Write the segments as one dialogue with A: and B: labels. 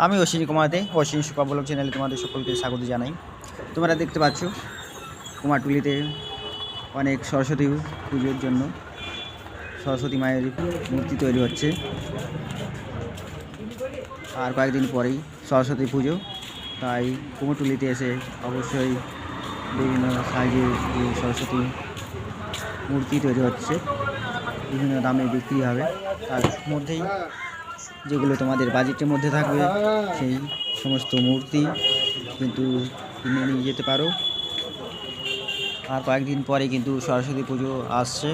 A: আমি অশ্বিনী কুমারদে, অশ্বিনী সুপা ব্লগ চ্যানেলে তোমাদের সকলকে স্বাগত জানাই। তোমরা দেখতে পাচ্ছ কুমারটুলিতে অনেক সরস্বতী পুজোর জন্য সরস্বতী মায়ের মূর্তি তৈরি হচ্ছে। আর কয়েকদিন পরেই সরস্বতী পুজো, তাই কুমারটুলিতে এসে অবশ্যই বিভিন্ন সাইজের সরস্বতী মূর্তি তৈরি হচ্ছে, বিভিন্ন দামে বিক্রি হবে। তার মধ্যেই যেগুলো তোমাদের বাজেটের মধ্যে থাকবে সেই সমস্ত মূর্তি কিন্তু কিনে নিয়ে যেতে পারো। আর কয়েকদিন পরে কিন্তু সরস্বতী পুজো আসছে।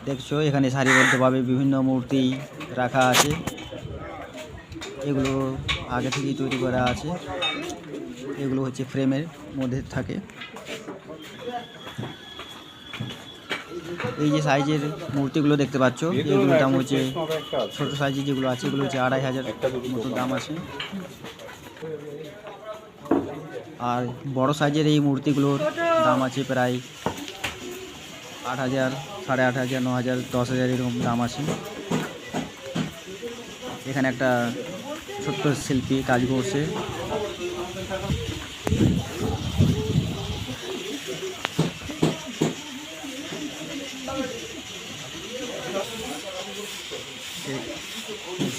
A: দেখছো এখানে সারিবদ্ধভাবে বিভিন্ন মূর্তি রাখা আছে, এগুলো আগে থেকেই তৈরি করা আছে। এগুলো হচ্ছে ফ্রেমের মধ্যে থাকে। এই যে সাইজের মূর্তিগুলো দেখতে পাচ্ছ, এগুলোর দাম হচ্ছে, ছোটো সাইজের যেগুলো আছে এগুলো হচ্ছে 2500 মতো দাম আছে। আর বড় সাইজের এই মূর্তিগুলোর দাম আছে প্রায় 8000, 8500, 9000, 10000 এরকম দাম আছে। এখানে একটা ছোট্ট শিল্পী কাজ করছে।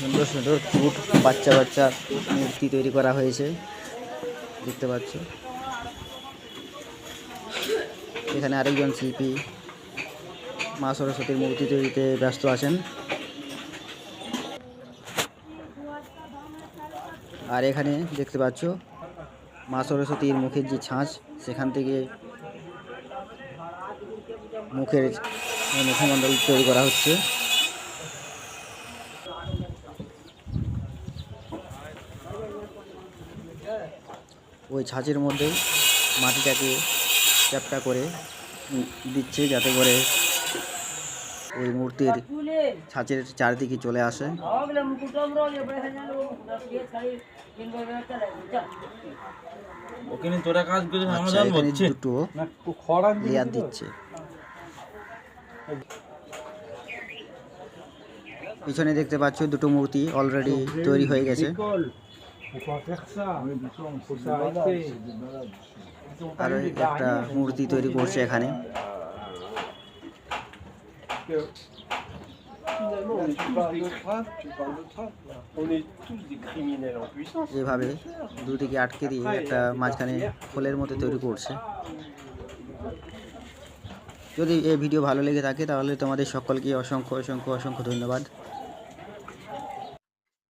A: সুন্দর সুন্দর কিউট বাচ্চা বাচ্চা মূর্তি তৈরি করা হয়েছে, দেখতে পাচ্ছ। এখানে আরেকজন শিল্পী মা সরস্বতীর মূর্তি তৈরিতে ব্যস্ত আছেন। আর এখানে দেখতে পাচ্ছ মা সরস্বতীর মুখের যে ছাঁচ, সেখান থেকে মুখমণ্ডল তৈরি করা হচ্ছে। ওই ছাঁচের মধ্যে মাটিটাকে চ্যাপ্টা করে দিচ্ছে, যাতে করে ওই মূর্তির ছাঁচের চারদিকে চলে আসে। এখানে দুটো লেয়ার দিচ্ছে। পিছনে দেখতে পাচ্ছ দুটো মূর্তি অলরেডি তৈরি হয়ে গেছে। আর একটা মূর্তি তৈরি করছে এখানে। এভাবে দুদিকে আটকে দিয়ে একটা মাঝখানে খোলের মতো তৈরি করছে। যদি এই ভিডিও ভালো লেগে থাকে তাহলে তোমাদের সকলকে অসংখ্য অসংখ্য অসংখ্য ধন্যবাদ।